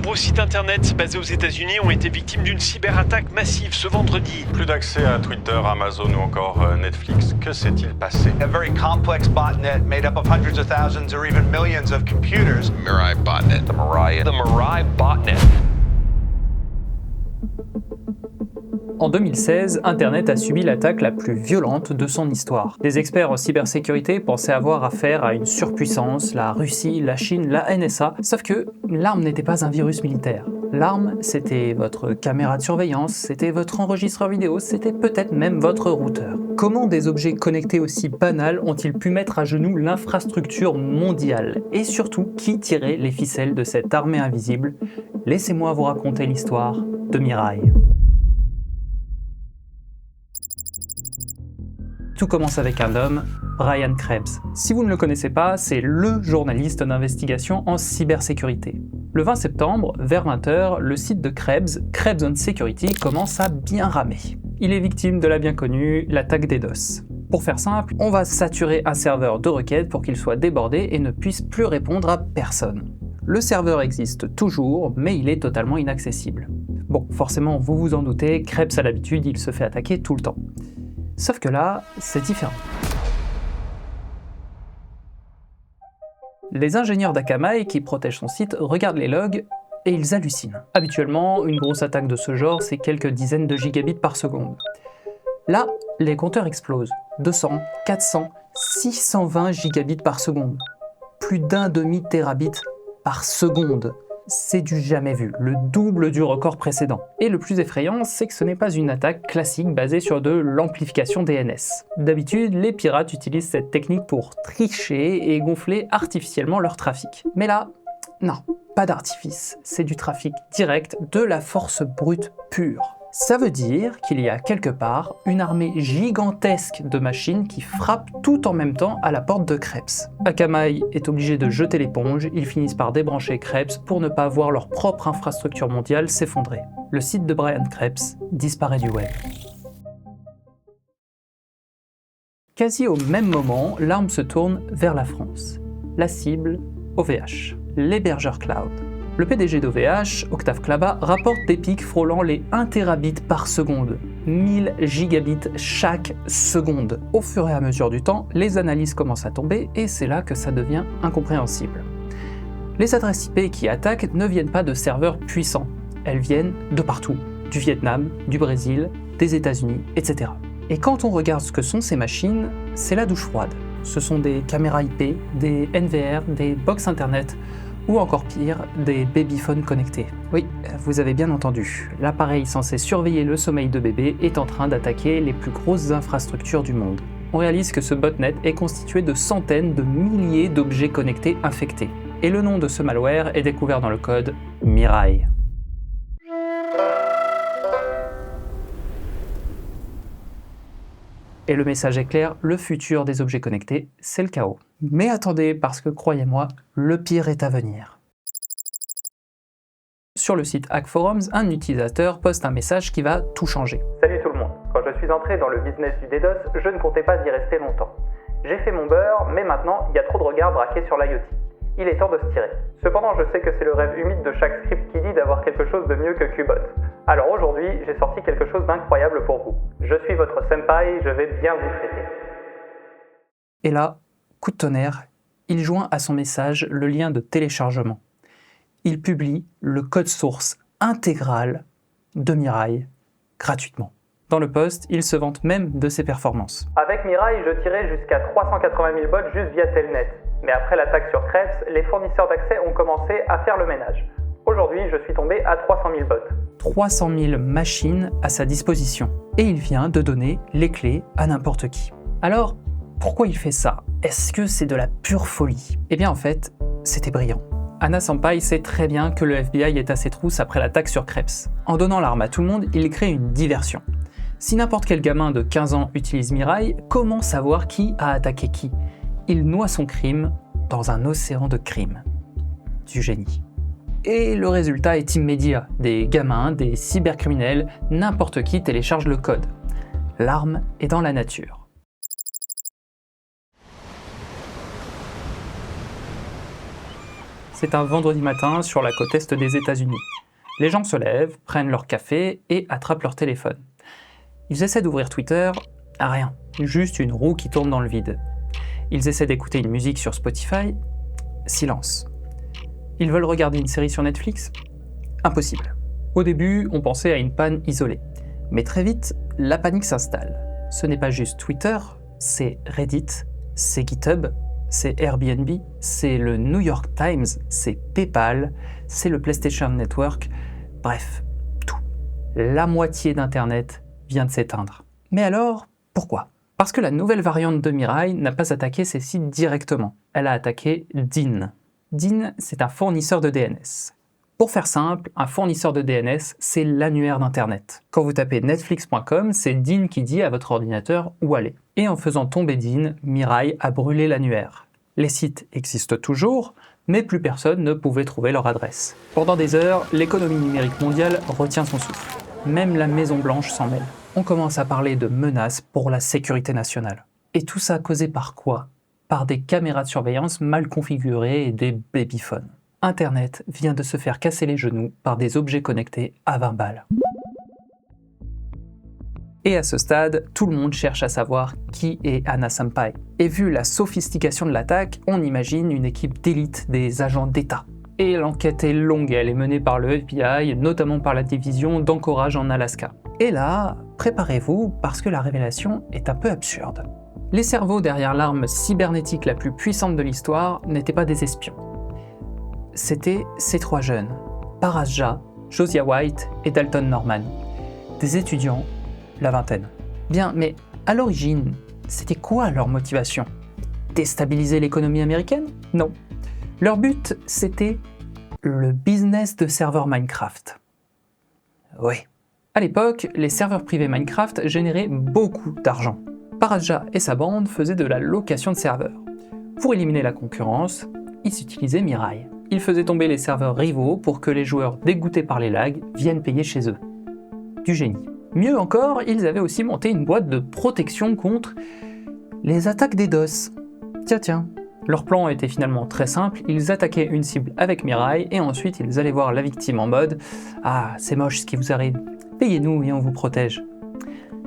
nombreux sites internet basés aux États-Unis ont été victimes d'une cyberattaque massive ce vendredi. Plus d'accès à Twitter, Amazon ou encore Netflix. Que s'est-il passé? A very complex botnet made up of hundreds of thousands or even millions of computers. Mirai botnet. The Mirai botnet. En 2016, Internet a subi l'attaque la plus violente de son histoire. Des experts en cybersécurité pensaient avoir affaire à une surpuissance, la Russie, la Chine, la NSA, sauf que l'arme n'était pas un virus militaire. L'arme, c'était votre caméra de surveillance, c'était votre enregistreur vidéo, c'était peut-être même votre routeur. Comment des objets connectés aussi banals ont-ils pu mettre à genoux l'infrastructure mondiale? Et surtout, qui tirait les ficelles de cette armée invisible? Laissez-moi vous raconter l'histoire de Mirai. Tout commence avec un homme, Brian Krebs. Si vous ne le connaissez pas, c'est le journaliste d'investigation en cybersécurité. Le 20 septembre, vers 20h, le site de Krebs, Krebs on Security, commence à bien ramer. Il est victime de la bien connue, l'attaque DDoS. Pour faire simple, on va saturer un serveur de requêtes pour qu'il soit débordé et ne puisse plus répondre à personne. Le serveur existe toujours, mais il est totalement inaccessible. Bon, forcément, vous vous en doutez, Krebs a l'habitude, il se fait attaquer tout le temps. Sauf que là, c'est différent. Les ingénieurs d'Akamai qui protègent son site regardent les logs et ils hallucinent. Habituellement, une grosse attaque de ce genre, c'est quelques dizaines de gigabits par seconde. Là, les compteurs explosent. 200, 400, 620 gigabits par seconde. Plus d'un demi-térabit par seconde. C'est du jamais vu, le double du record précédent. Et le plus effrayant, c'est que ce n'est pas une attaque classique basée sur de l'amplification DNS. D'habitude, les pirates utilisent cette technique pour tricher et gonfler artificiellement leur trafic. Mais là, non, pas d'artifice, c'est du trafic direct, de la force brute pure. Ça veut dire qu'il y a quelque part une armée gigantesque de machines qui frappent tout en même temps à la porte de Krebs. Akamai est obligé de jeter l'éponge, ils finissent par débrancher Krebs pour ne pas voir leur propre infrastructure mondiale s'effondrer. Le site de Brian Krebs disparaît du web. Quasi au même moment, l'arme se tourne vers la France. La cible, OVH, l'hébergeur cloud. Le PDG d'OVH, Octave Klaba, rapporte des pics frôlant les 1 terabit par seconde, 1000 gigabits chaque seconde. Au fur et à mesure du temps, les analyses commencent à tomber et c'est là que ça devient incompréhensible. Les adresses IP qui attaquent ne viennent pas de serveurs puissants, elles viennent de partout, du Vietnam, du Brésil, des États-Unis, etc. Et quand on regarde ce que sont ces machines, c'est la douche froide. Ce sont des caméras IP, des NVR, des box internet, ou encore pire, des babyphones connectés. Oui, vous avez bien entendu, l'appareil censé surveiller le sommeil de bébé est en train d'attaquer les plus grosses infrastructures du monde. On réalise que ce botnet est constitué de centaines de milliers d'objets connectés infectés. Et le nom de ce malware est découvert dans le code Mirai. Et le message est clair, le futur des objets connectés, c'est le chaos. Mais attendez, parce que croyez-moi, le pire est à venir. Sur le site Hack Forums, un utilisateur poste un message qui va tout changer. Salut tout le monde, quand je suis entré dans le business du DDoS, je ne comptais pas y rester longtemps. J'ai fait mon beurre, mais maintenant, il y a trop de regards braqués sur l'IoT. Il est temps de se tirer. Cependant, je sais que c'est le rêve humide de chaque script qui dit d'avoir quelque chose de mieux que Qbot. Alors aujourd'hui, j'ai sorti quelque chose d'incroyable pour vous. Je suis votre senpai, je vais bien vous traiter. Et là, coup de tonnerre, il joint à son message le lien de téléchargement. Il publie le code source intégral de Mirai gratuitement. Dans le post, il se vante même de ses performances. Avec Mirai, je tirais jusqu'à 380 000 bots juste via Telnet. Mais après l'attaque sur Krebs, les fournisseurs d'accès ont commencé à faire le ménage. Aujourd'hui, je suis tombé à 300 000 bots. 300 000 machines à sa disposition. Et il vient de donner les clés à n'importe qui. Alors, pourquoi il fait ça? Est-ce que c'est de la pure folie? Eh bien en fait, c'était brillant. Anna Sampai sait très bien que le FBI est à ses trousses après l'attaque sur Krebs. En donnant l'arme à tout le monde, il crée une diversion. Si n'importe quel gamin de 15 ans utilise Mirai, comment savoir qui a attaqué qui? Il noie son crime dans un océan de crimes. Du génie. Et le résultat est immédiat. Des gamins, des cybercriminels, n'importe qui télécharge le code. L'arme est dans la nature. C'est un vendredi matin sur la côte est des États-Unis. Les gens se lèvent, prennent leur café et attrapent leur téléphone. Ils essaient d'ouvrir Twitter, rien, juste une roue qui tourne dans le vide. Ils essaient d'écouter une musique sur Spotify, silence. Ils veulent regarder une série sur Netflix, impossible. Au début, on pensait à une panne isolée. Mais très vite, la panique s'installe. Ce n'est pas juste Twitter, c'est Reddit, c'est GitHub, c'est Airbnb, c'est le New York Times, c'est PayPal, c'est le PlayStation Network, bref, tout. La moitié d'Internet vient de s'éteindre. Mais alors, pourquoi ? Parce que la nouvelle variante de Mirai n'a pas attaqué ces sites directement. Elle a attaqué DIN. DIN, c'est un fournisseur de DNS. Pour faire simple, un fournisseur de DNS, c'est l'annuaire d'Internet. Quand vous tapez netflix.com, c'est DIN qui dit à votre ordinateur où aller. Et en faisant tomber DIN, Mirai a brûlé l'annuaire. Les sites existent toujours, mais plus personne ne pouvait trouver leur adresse. Pendant des heures, l'économie numérique mondiale retient son souffle. Même la Maison-Blanche s'en mêle. On commence à parler de menaces pour la sécurité nationale. Et tout ça causé par quoi ? Par des caméras de surveillance mal configurées et des babyphones. Internet vient de se faire casser les genoux par des objets connectés à 20 balles. Et à ce stade, tout le monde cherche à savoir qui est Anna Sampai. Et vu la sophistication de l'attaque, on imagine une équipe d'élite des agents d'État. Et l'enquête est longue, elle est menée par le FBI, notamment par la division d'Anchorage en Alaska. Et là, préparez-vous parce que la révélation est un peu absurde. Les cerveaux derrière l'arme cybernétique la plus puissante de l'histoire n'étaient pas des espions. C'était ces trois jeunes, Paras Jha, Josiah White et Dalton Norman. Des étudiants, la vingtaine. Bien, mais à l'origine, c'était quoi leur motivation ? Déstabiliser l'économie américaine ? Non. Leur but, c'était le business de serveurs Minecraft. Oui. À l'époque, les serveurs privés Minecraft généraient beaucoup d'argent. Paras Jha et sa bande faisaient de la location de serveurs. Pour éliminer la concurrence, ils utilisaient Mirai. Ils faisaient tomber les serveurs rivaux pour que les joueurs dégoûtés par les lags viennent payer chez eux. Du génie. Mieux encore, ils avaient aussi monté une boîte de protection contre les attaques des DOS. Tiens. Leur plan était finalement très simple, ils attaquaient une cible avec Mirai et ensuite ils allaient voir la victime en mode « Ah, c'est moche ce qui vous arrive, payez-nous et on vous protège ».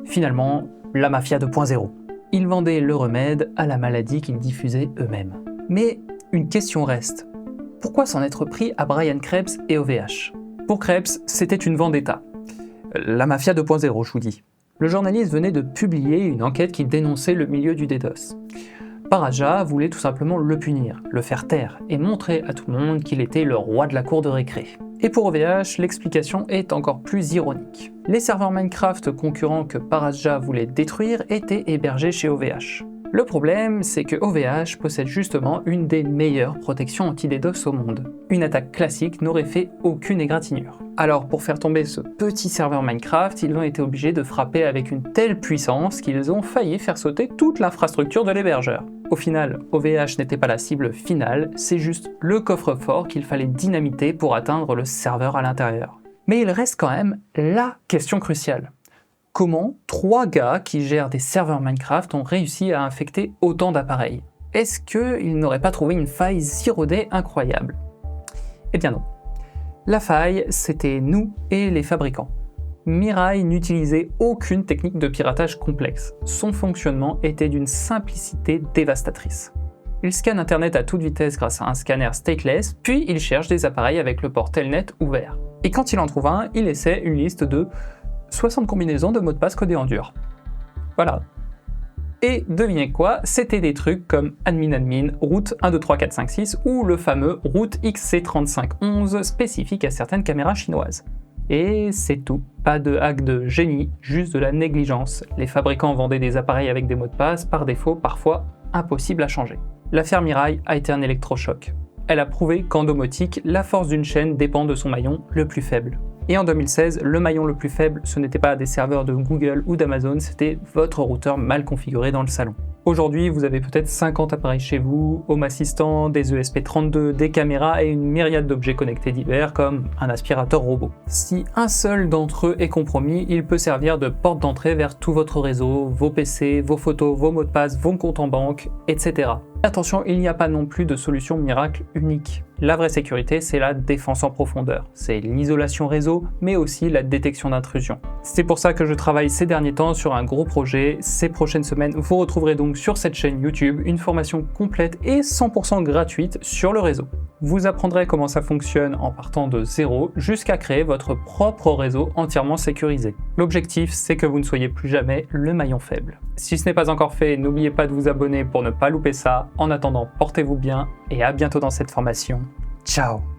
Finalement, la mafia 2.0. Ils vendaient le remède à la maladie qu'ils diffusaient eux-mêmes. Mais une question reste. Pourquoi s'en être pris à Brian Krebs et OVH ? Pour Krebs, c'était une vendetta. La mafia 2.0, je vous dis. Le journaliste venait de publier une enquête qui dénonçait le milieu du DDoS. Paras Jha voulait tout simplement le punir, le faire taire et montrer à tout le monde qu'il était le roi de la cour de récré. Et pour OVH, l'explication est encore plus ironique. Les serveurs Minecraft concurrents que Paras Jha voulait détruire étaient hébergés chez OVH. Le problème, c'est que OVH possède justement une des meilleures protections anti-DDoS au monde. Une attaque classique n'aurait fait aucune égratignure. Alors pour faire tomber ce petit serveur Minecraft, ils ont été obligés de frapper avec une telle puissance qu'ils ont failli faire sauter toute l'infrastructure de l'hébergeur. Au final, OVH n'était pas la cible finale, c'est juste le coffre-fort qu'il fallait dynamiter pour atteindre le serveur à l'intérieur. Mais il reste quand même la question cruciale. Comment 3 gars qui gèrent des serveurs Minecraft ont réussi à infecter autant d'appareils ? Est-ce qu'ils n'auraient pas trouvé une faille Zero Day incroyable ? Eh bien non. La faille, c'était nous et les fabricants. Mirai n'utilisait aucune technique de piratage complexe. Son fonctionnement était d'une simplicité dévastatrice. Il scanne Internet à toute vitesse grâce à un scanner stateless, puis il cherche des appareils avec le port Telnet ouvert. Et quand il en trouve un, il essaie une liste de 60 combinaisons de mots de passe codés en dur. Voilà. Et devinez quoi, c'était des trucs comme admin, route 123456 ou le fameux route XC3511 spécifique à certaines caméras chinoises. Et c'est tout. Pas de hack de génie, juste de la négligence. Les fabricants vendaient des appareils avec des mots de passe par défaut, parfois impossible à changer. L'affaire Mirai a été un électrochoc. Elle a prouvé qu'en domotique, la force d'une chaîne dépend de son maillon le plus faible. Et en 2016, le maillon le plus faible, ce n'était pas des serveurs de Google ou d'Amazon, c'était votre routeur mal configuré dans le salon. Aujourd'hui, vous avez peut-être 50 appareils chez vous, Home Assistant, des ESP32, des caméras et une myriade d'objets connectés divers comme un aspirateur robot. Si un seul d'entre eux est compromis, il peut servir de porte d'entrée vers tout votre réseau, vos PC, vos photos, vos mots de passe, vos comptes en banque, etc. Attention, il n'y a pas non plus de solution miracle unique. La vraie sécurité, c'est la défense en profondeur. C'est l'isolation réseau, mais aussi la détection d'intrusion. C'est pour ça que je travaille ces derniers temps sur un gros projet. Ces prochaines semaines, vous retrouverez donc sur cette chaîne YouTube une formation complète et 100% gratuite sur le réseau. Vous apprendrez comment ça fonctionne en partant de zéro jusqu'à créer votre propre réseau entièrement sécurisé. L'objectif, c'est que vous ne soyez plus jamais le maillon faible. Si ce n'est pas encore fait, n'oubliez pas de vous abonner pour ne pas louper ça. En attendant, portez-vous bien et à bientôt dans cette formation. Ciao!